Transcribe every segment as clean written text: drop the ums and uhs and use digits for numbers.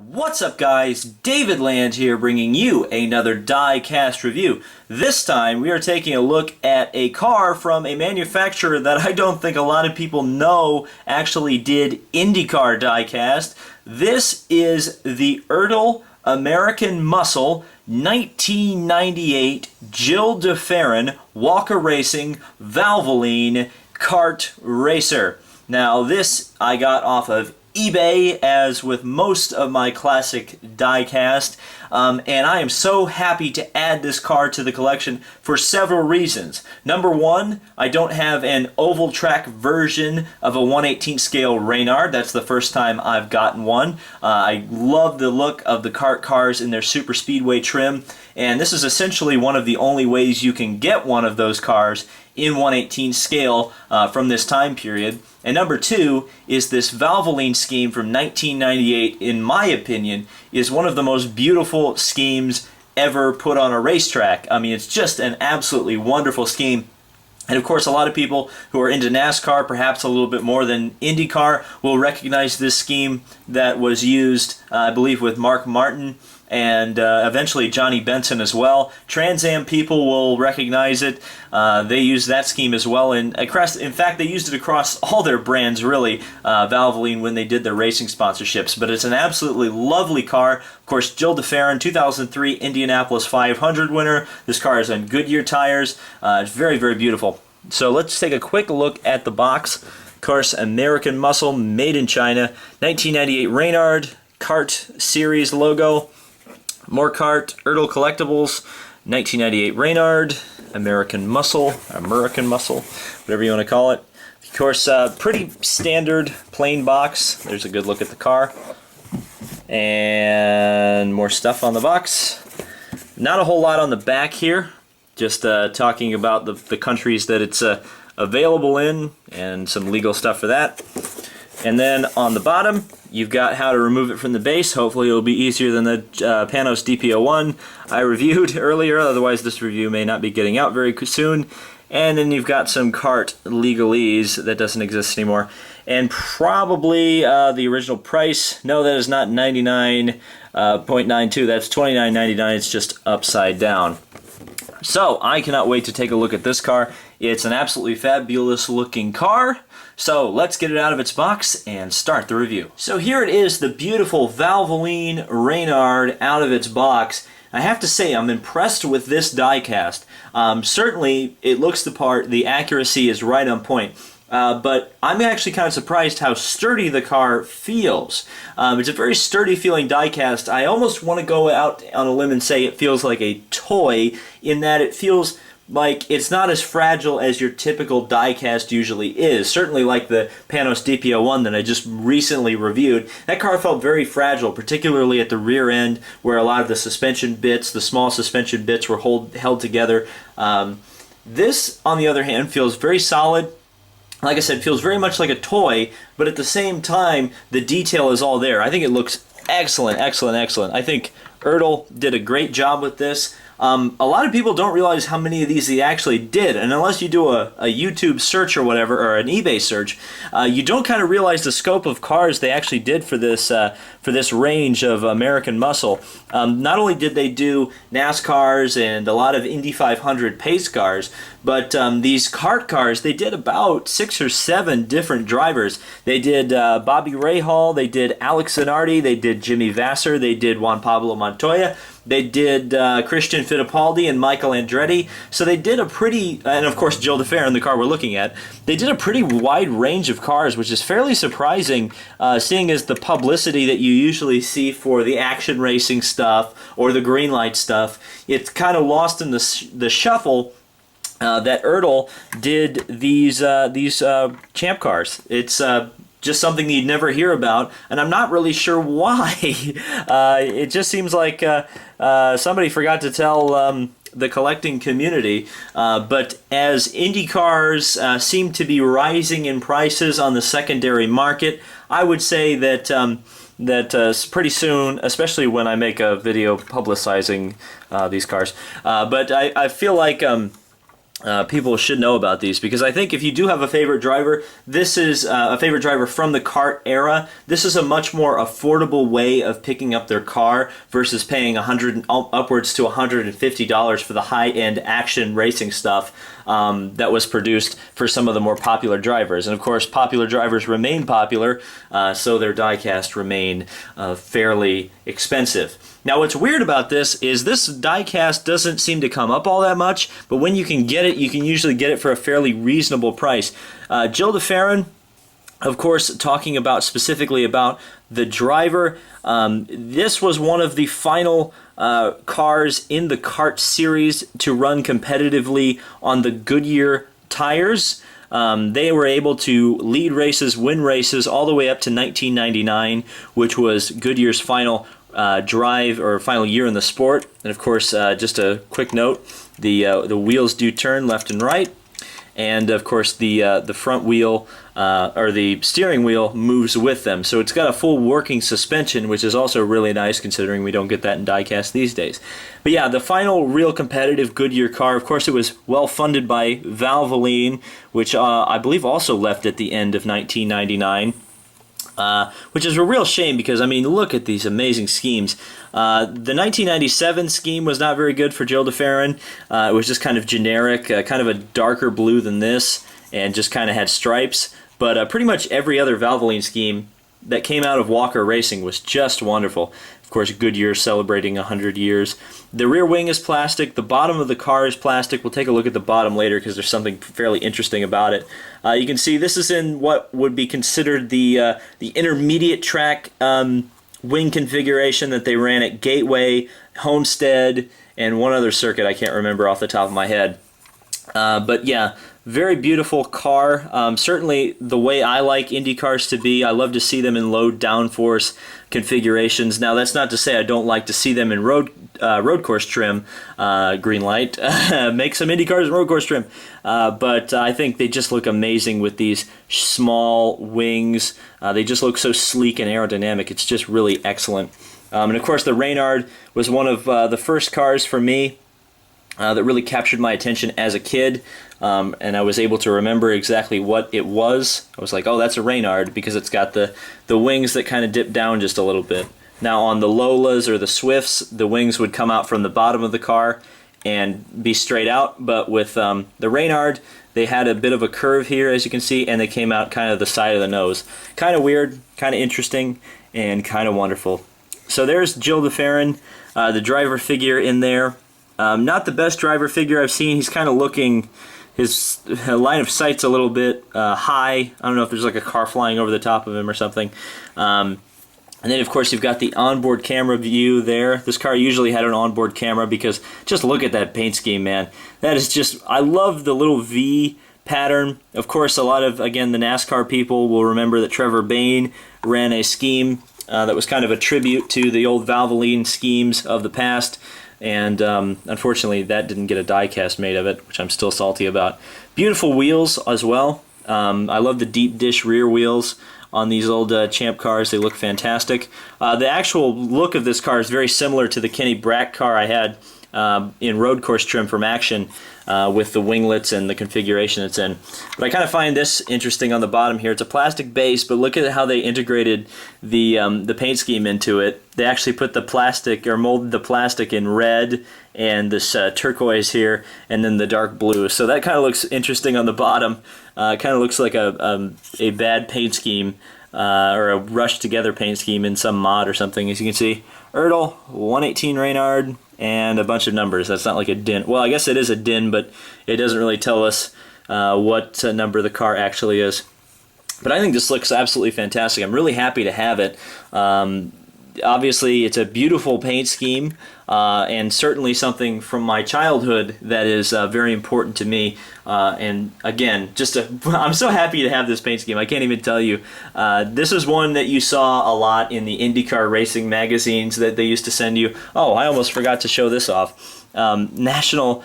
What's up guys, David Land here bringing you another Diecast review. This time we are taking a look at a car from a manufacturer that I don't think a lot of people know actually did IndyCar diecast. This is the Ertl American Muscle 1998 Gil de Ferran Walker Racing Valvoline kart racer. Now this I got off of eBay, as with most of my classic diecast, and I am so happy to add this car to the collection for several reasons. Number one, I don't have an oval track version of a 1/18 scale Reynard. That's the first time I've gotten one. I love the look of the kart cars in their super speedway trim, and this is essentially one of the only ways you can get one of those cars in 1/18 scale from this time period. And number two is this Valvoline scheme from 1998, in my opinion, is one of the most beautiful schemes ever put on a racetrack. I mean, it's just an absolutely wonderful scheme. And of course, a lot of people who are into NASCAR, perhaps a little bit more than IndyCar, will recognize this scheme that was used, I believe, with Mark Martin and eventually Johnny Benson as well. Trans Am people will recognize it. They use that scheme as well. And in fact, they used it across all their brands, really, Valvoline, when they did their racing sponsorships. But it's an absolutely lovely car. Of course, Gil de Ferran, 2003 Indianapolis 500 winner. This car is on Goodyear tires. It's very, very beautiful. So let's take a quick look at the box. Of course, American Muscle, made in China. 1998 Reynard, CART series logo. More CART, Ertl Collectibles, 1998 Reynard, American Muscle, whatever you want to call it. Of course, pretty standard plain box. There's a good look at the car. And more stuff on the box. Not a whole lot on the back here. Just talking about the countries that it's available in and some legal stuff for that. And then on the bottom, you've got how to remove it from the base. Hopefully it'll be easier than the Panos DP01 I reviewed earlier, otherwise this review may not be getting out very soon. And then you've got some CART legalese that doesn't exist anymore. And probably the original price. No, that is not 99.92, that's $29.99, it's just upside down. So I cannot wait to take a look at this car. It's an absolutely fabulous looking car. So let's get it out of its box and start the review. So here it is, the beautiful Valvoline Reynard out of its box. I have to say I'm impressed with this diecast. Certainly it looks the part, the accuracy is right on point. But I'm actually kind of surprised how sturdy the car feels. It's a very sturdy feeling diecast. I almost want to go out on a limb and say it feels like a toy, in that it feels like it's not as fragile as your typical diecast usually is. Certainly like the Panos DP01 that I just recently reviewed. That car felt very fragile, particularly at the rear end where a lot of the suspension bits, the small suspension bits were held together. This, on the other hand, feels very solid. Like I said, feels very much like a toy, but at the same time, the detail is all there. I think it looks excellent, excellent, excellent. I think Ertl did a great job with this. A lot of people don't realize how many of these he actually did, and unless you do a YouTube search or whatever, or an eBay search, you don't kind of realize the scope of cars they actually did for this range of American Muscle. Not only did they do NASCARs and a lot of Indy 500 pace cars, but these kart cars, they did about 6 or 7 different drivers. They did Bobby Rahal, they did Alex Zanardi, they did Jimmy Vasser, they did Juan Pablo Montoya, they did Christian Fittipaldi and Michael Andretti. So they did a pretty, and of course Gil de Ferran, the car we're looking at, they did a pretty wide range of cars, which is fairly surprising, seeing as the publicity that you usually see for the action racing stuff or the green light stuff, it's kind of lost in the shuffle. That Ertl did these champ cars. It's just something that you'd never hear about, and I'm not really sure why. It just seems like somebody forgot to tell the collecting community. But as Indy cars seem to be rising in prices on the secondary market, I would say that pretty soon, especially when I make a video publicizing these cars, but I feel like people should know about these, because I think if you do have a favorite driver, this is a favorite driver from the CART era. This is a much more affordable way of picking up their car versus paying upwards to $150 for the high-end action racing stuff that was produced for some of the more popular drivers. And of course, popular drivers remain popular, so their diecast remain fairly expensive. Now, what's weird about this is this diecast doesn't seem to come up all that much, but when you can get it, you can usually get it for a fairly reasonable price. Gil de Ferran, of course, talking about specifically about the driver. This was one of the final cars in the CART series to run competitively on the Goodyear tires. They were able to lead races, win races, all the way up to 1999, which was Goodyear's final drive or final year in the sport. And of course, just a quick note: the wheels do turn left and right, and of course the front wheel or the steering wheel moves with them. So it's got a full working suspension, which is also really nice considering we don't get that in diecast these days. But yeah, the final real competitive Goodyear car. Of course, it was well funded by Valvoline, which I believe also left at the end of 1999. Which is a real shame because, I mean, look at these amazing schemes. The 1997 scheme was not very good for Gil de Ferran. It was just kind of generic, kind of a darker blue than this, and just kind of had stripes. But pretty much every other Valvoline scheme that came out of Walker Racing was just wonderful. Of course, Goodyear celebrating 100 years. The rear wing is plastic. The bottom of the car is plastic. We'll take a look at the bottom later because there's something fairly interesting about it. You can see this is in what would be considered the intermediate track wing configuration that they ran at Gateway, Homestead, and one other circuit I can't remember off the top of my head. But yeah, very beautiful car. Certainly the way I like Indy cars to be. I love to see them in low downforce configurations. Now, that's not to say I don't like to see them in road course trim. Green light. Make some Indy cars in road course trim. But I think they just look amazing with these small wings. They just look so sleek and aerodynamic. It's just really excellent. And of course, the Reynard was one of the first cars for me that really captured my attention as a kid, and I was able to remember exactly what it was. I was like, oh, that's a Reynard, because it's got the wings that kind of dip down just a little bit. Now, on the Lolas or the Swifts, the wings would come out from the bottom of the car and be straight out, but with the Reynard, they had a bit of a curve here, as you can see, and they came out kind of the side of the nose. Kind of weird, kind of interesting, and kind of wonderful. So there's Gil de Ferran, the driver figure in there. Not the best driver figure I've seen. He's kind of looking, his line of sight's a little bit high. I don't know if there's like a car flying over the top of him or something. And then, of course, you've got the onboard camera view there. This car usually had an onboard camera because just look at that paint scheme, man. That is just, I love the little V pattern. Of course, a lot of, again, the NASCAR people will remember that Trevor Bayne ran a scheme that was kind of a tribute to the old Valvoline schemes of the past. And unfortunately, that didn't get a diecast made of it, which I'm still salty about. Beautiful wheels as well. I love the deep dish rear wheels on these old Champ cars. They look fantastic. The actual look of this car is very similar to the Kenny Brack car I had in road course trim from Action with the winglets and the configuration it's in. But I kind of find this interesting on the bottom here. It's a plastic base, but look at how they integrated the paint scheme into it. They actually put the plastic, or molded the plastic in red and this turquoise here, and then the dark blue. So that kind of looks interesting on the bottom. Kind of looks like a bad paint scheme or a rushed together paint scheme in some mod or something. As you can see, Ertl, 118 Reynard, and a bunch of numbers. That's not like a DIN. Well, I guess it is a DIN, but it doesn't really tell us what number the car actually is. But I think this looks absolutely fantastic. I'm really happy to have it. Obviously, it's a beautiful paint scheme, and certainly something from my childhood that is very important to me. And again, I'm so happy to have this paint scheme. I can't even tell you. This is one that you saw a lot in the IndyCar racing magazines that they used to send you. Oh, I almost forgot to show this off. National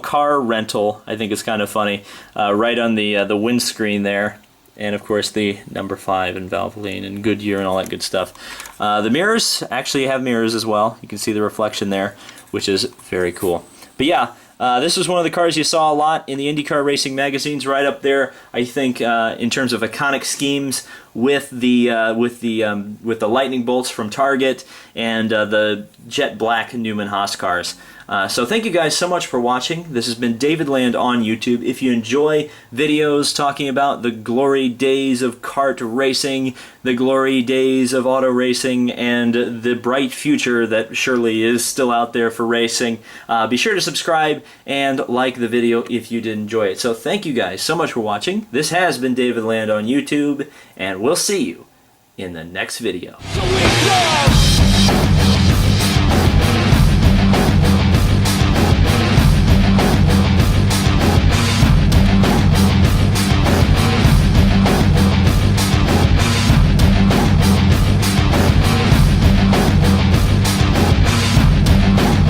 Car Rental, I think is kind of funny, right on the windscreen there. And of course the number 5 and Valvoline and Goodyear and all that good stuff. The mirrors actually have mirrors as well. You can see the reflection there, which is very cool. But yeah, This was one of the cars you saw a lot in the IndyCar racing magazines, right up there, I think, in terms of iconic schemes with the lightning bolts from Target and the jet black Newman Haas cars. So thank you guys so much for watching. This has been David Land on YouTube. If you enjoy videos talking about the glory days of kart racing, the glory days of auto racing, and the bright future that surely is still out there for racing, be sure to subscribe and like the video if you did enjoy it. So thank you guys so much for watching. This has been David Land on YouTube, and we'll see you in the next video.